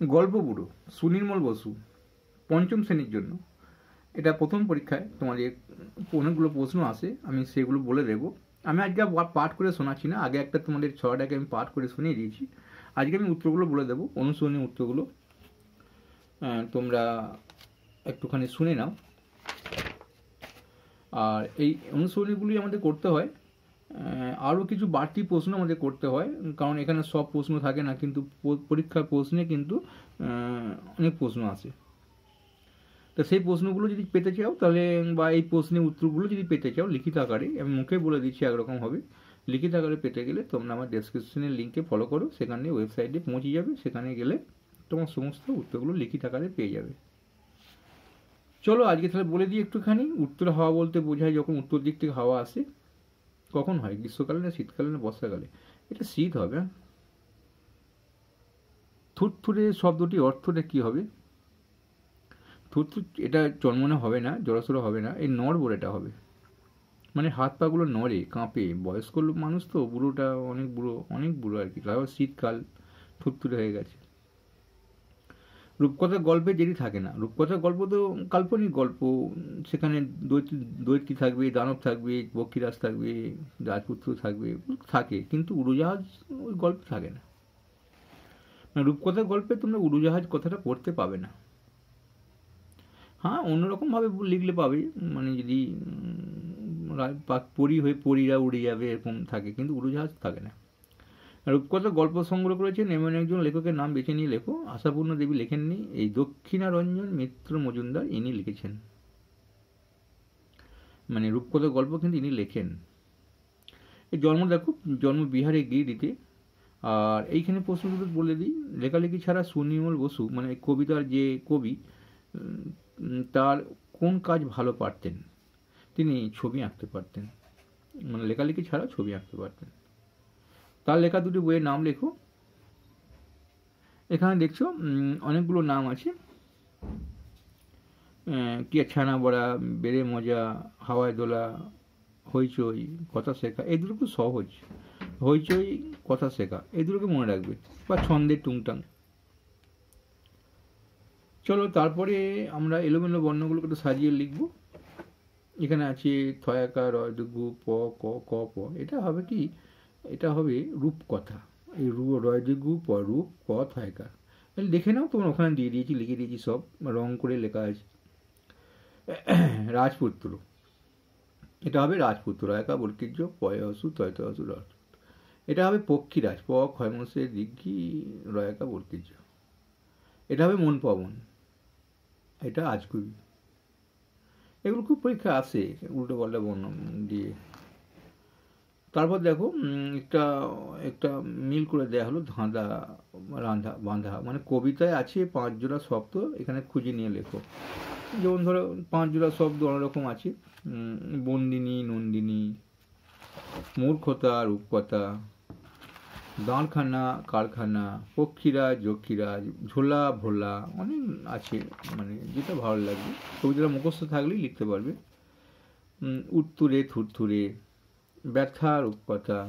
গল্প বুড়ো সুনির্মল বসু, পঞ্চম শ্রেণীর জন্য। এটা প্রথম পরীক্ষায় তোমাদের অনেকগুলো প্রশ্ন আসে, আমি সেগুলো বলে দেবো। আমি আজকে পাঠ করে শোনাচ্ছি না, আগে একটা তোমাদের ছড়াটাকে আমি পাঠ করে শুনিয়ে দিয়েছি। আজকে আমি উত্তরগুলো বলে দেবো, অনুসরণী উত্তরগুলো তোমরা একটুখানি শুনে নাও। আর এই অনুসরণীগুলি আমাদের করতে হয়, আরও কিছু বাড়তি প্রশ্ন আমাদের করতে হয়, কারণ এখানে সব প্রশ্ন থাকে না, কিন্তু পরীক্ষার প্রশ্নে কিন্তু অনেক প্রশ্ন আসে। তো সেই প্রশ্নগুলো যদি পেতে চাও তাহলে, বা এই প্রশ্নের উত্তরগুলো যদি পেতে চাও লিখিত আকারে, আমি মুখে বলে দিচ্ছি একরকম হবে, লিখিত আকারে পেতে গেলে তোমরা আমার ডেসক্রিপশনের লিঙ্কে ফলো করো, সেখানে ওয়েবসাইটে পৌঁছে যাবে, সেখানে গেলে তোমার সমস্ত উত্তরগুলো লিখিত আকারে পেয়ে যাবে। চলো আজকে তাহলে বলে দিই একটুখানি। উত্তর হাওয়া বলতে বোঝায় যখন উত্তর দিক থেকে হাওয়া আসে। কখন হয়? গ্রীষ্মকালে না শীতকালে না বর্ষাকালে? এটা শীত হবে। থুরথুরে শব্দটি অর্থটা কি হবে? থুরথুর এটা জন্মনে হবে না, জড়সড়ো হবে না, এই নড়বড়েটা হবে, মানে হাত পাগুলো নড়ে কাঁপে। বয়স্ক মানুষ তো, বুড়োটা অনেক বুড়ো, অনেক বুড়ো আর কি, তারপর শীতকাল থুরথুরে হয়ে গেছে। রূপকথার গল্পে যেটি থাকে না, রূপকথার গল্প তো কাল্পনিক গল্প, সেখানে দৈত্যী থাকবে, দানব থাকবে, পক্ষীরাজ থাকবে, রাজপুত্র থাকবে, থাকে, কিন্তু উড়োজাহাজ ওই গল্প থাকে না। মানে রূপকথার গল্পে তোমরা উড়োজাহাজ কথাটা পড়তে পাবে না। হ্যাঁ, অন্যরকমভাবে লিখলে পাবে, মানে যদি পরী হয়ে পরীরা উড়ে যাবে এরকম থাকে, কিন্তু উড়োজাহাজ থাকে না। রূপকথার গল্প সংগ্রহ করেছেন এমন একজন লেখকের নাম বেছে নিয়ে লেখো। আশাপূর্ণা দেবী লেখেননি, এই দক্ষিণারঞ্জন মিত্র মজুমদার ইনি লিখেছেন। মানে রূপকথার গল্প কিন্তু ইনি লেখেন। এই জন্ম দেখো, জন্ম বিহারে গিরিডিতে। আর এইখানে প্রশ্নগুলো বলে দিই, লেখালেখি ছাড়া সুনির্মল বসু মানে কবিতার যে কবি, তার কোন কাজ ভালো পারতেন? তিনি ছবি আঁকতে পারতেন, মানে লেখালেখি ছাড়া ছবি আঁকতে পারতেন। তার লেখা দুটি বইয়ের নাম লেখো। এখানে দেখছো অনেকগুলো নাম আছে, কি ছানা বড়া, বেড়ে মজা, হাওয়ায় দোলা, হইচই, কথা শেখা। এই দুটো খুব সহজ, হইচই, কথা শেখা, এই দুটোকে মনে রাখবে, বা ছন্দের টুংটাং। চলো তারপরে আমরা এলোমেলো বর্ণগুলোকে একটু সাজিয়ে লিখবো। এখানে আছে থয়াকা রয় দুগু প ক ক প, এটা হবে কি, এটা হবে রূপকথা। এই রয় দিগু প রূপ ক থয়াকা, দেখে নাও তোমরা, ওখানে দিয়ে দিয়েছি, লিখে দিয়েছি, সব রং করে লেখা আছে। রাজপুত্র, এটা হবে রাজপুত্র, একা বর্কির্য পয় হসু তয় তয় হসু রাজপুত্র। এটা হবে পক্ষীরাজ, প ক্ষয়মসে দিঘি রয়কা বর্কির্য। এটা হবে মন পবন, এটা আজগুবি। এগুলো খুব পরীক্ষা আসে উল্টো পাল্টা বর্ণ দিয়ে। তারপর দেখো একটা একটা মিল করে দেওয়া হলো, ধাঁধা, রাঁধা, বাঁধা, মানে কবিতায় আছে 5 জোড়া শব্দ, এখানে খুঁজে নিয়ে লেখো। যেমন ধরো 5 জোড়া শব্দ অনেক রকম আছে, বন্দিনী, নন্দিনী, মূর্খতা, রূপকথা, দাঁড়খানা, কারখানা, পক্ষীরাজ, যক্ষীরাজ, ঝোলা, ভোলা, অনেক আছে, মানে যেটা ভালো লাগবে। কবিতাটা মুখস্থ থাকলেই লিখতে পারবে। উত্তুরে, থুরথুরে, ব্যথা, রূপকথা,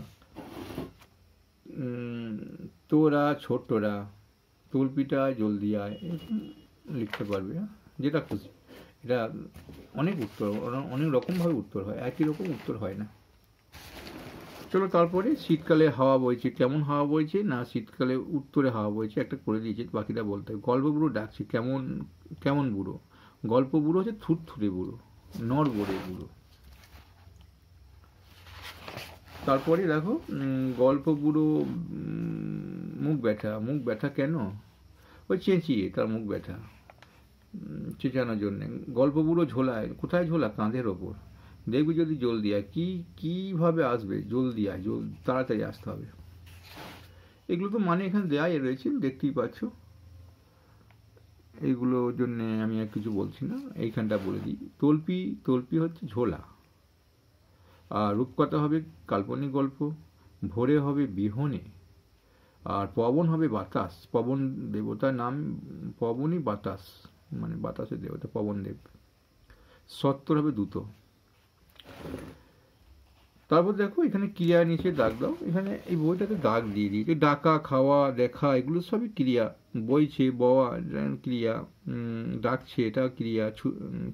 তোরা, ছোটরা, তলপিটা, জলদিয়ায়, লিখতে পারবে, যেটা খুশি। এটা অনেক উত্তর, অনেক রকমভাবে উত্তর হয়, একই রকম উত্তর হয় না। চলো তারপরে শীতকালে হাওয়া বইছে, কেমন হাওয়া বইছে না, শীতকালে উত্তরে হাওয়া বইছে, একটা করে দিয়েছে, বাকিটা বলতে হবে। গল্প বুড়ো ডাকছে, কেমন কেমন বুড়ো? গল্প বুড়ো হচ্ছে থুরথুরে বুড়ো, নড়বড়ে বুড়ো। তারপরে দেখো গল্প বুড়ো মুখ ব্যথা, মুখ ব্যথা কেন? ওই চেঁচিয়ে তার মুখ ব্যথা, চেঁচানোর জন্যে। গল্প বুড়ো ঝোলায়, কোথায় ঝোলা? কাঁধের ওপর। দেখবি যদি জলদিয়ায়, কিভাবে আসবে? জলদিয়ায়, তাড়াতাড়ি আসতে হবে। এগুলো তো মানে এখানে দেয়াই রয়েছে, দেখতেই পাচ্ছ। এইগুলোর জন্যে আমি আর কিছু বলছি না, এইখানটা বলে দিই। তলপি হচ্ছে ঝোলা। আর রূপকথা হবে কাল্পনিক গল্প, ভোরে হবে বিহনে, আর পবন হবে বাতাস। পবন দেবতার নাম পবনই বাতাস, মানে বাতাসের দেবতা পবন দেব। সত্তর হবে দ্রুত। তারপর দেখো এখানে ক্রিয়া নিচে দাগ দাও, এখানে এই বইটাতে দাগ দিয়ে দিয়েছে, ডাকা, খাওয়া, দেখা, এগুলো সবই ক্রিয়া। বইছে, বওয়া ক্রিয়া, ডাকছে এটা ক্রিয়া,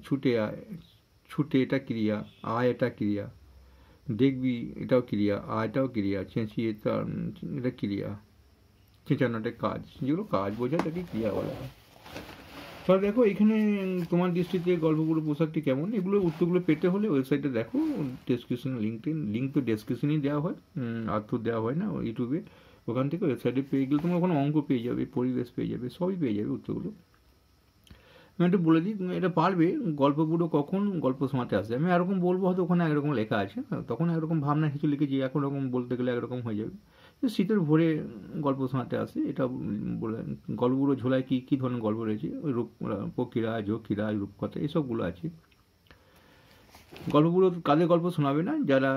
ছুটে আয়, ছুটে এটা ক্রিয়া, আয় এটা ক্রিয়া, দেখবি এটাও ক্রিয়া, আয়টাও ক্রিয়া, চেঁচিয়ে এটা ক্রিয়া, চেঁচানোটা কাজ, যেগুলো কাজ বোঝায় তাকে ক্রিয়া বলা হয়। তাহলে দেখো এখানে তোমার দৃষ্টিতে গল্পগুলো পোশাকটি কেমন, এগুলো উত্তরগুলো পেতে হলে ওয়েবসাইটে দেখো, ডেসক্রিপশন লিঙ্ক তো ডেসক্রিপশনেই দেওয়া হয়, আর তো দেওয়া হয় না ইউটিউবে, ওখান থেকে ওয়েবসাইটে পেয়ে গেলে তোমার ওখানে অঙ্ক পেয়ে যাবে, পরিবেশ পেয়ে যাবে, সবই পেয়ে যাবে উত্তরগুলো। আমি একটু বলে দিই, তুমি এটা পারবে। গল্পগুলো কখন গল্প শোনাতে আসে, আমি এরকম বলবো, হয়তো ওখানে একরকম লেখা আছে, তখন একরকম ভাবনা কিছু লিখেছি, এখন রকম বলতে গেলে একরকম হয়ে যাবে। শীতের ভোরে গল্প শোনাতে আসে, এটা বলে। গল্পগুলো ঝোলায় কী কী ধরনের গল্প রয়েছে, ওই রূপ, পক্ষীরাজ, ঝক্কিরাজ, রূপকথা, এসবগুলো আছে। গল্পগুলো কাদের গল্প শোনাবে না, যারা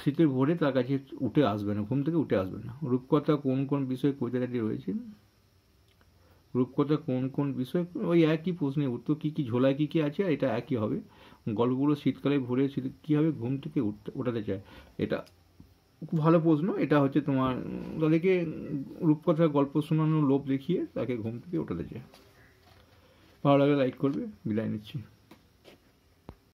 শীতের ভোরে তার কাছে উঠে আসবে না, ঘুম থেকে উঠে আসবে না। রূপকথা কোন কোন বিষয়ে কবিতাটি রয়েছে, রূপকথা কোন কোন বিষয়, ওই একই প্রশ্নের উত্তর, কী কী ঝোলায় কী কী আছে, এটা একই হবে। গল্পগুলো শীতকালে ভোরে শীত কীভাবে ঘুম থেকে ওঠাতে চায়, এটা খুব ভালো প্রশ্ন। এটা হচ্ছে তোমার তাদেরকে রূপকথার গল্প শোনানোর লোভ দেখিয়ে তাকে ঘুম থেকে ওঠাতে চায়। ভালো লাগলে লাইক করবে, বিদায় নিচ্ছি।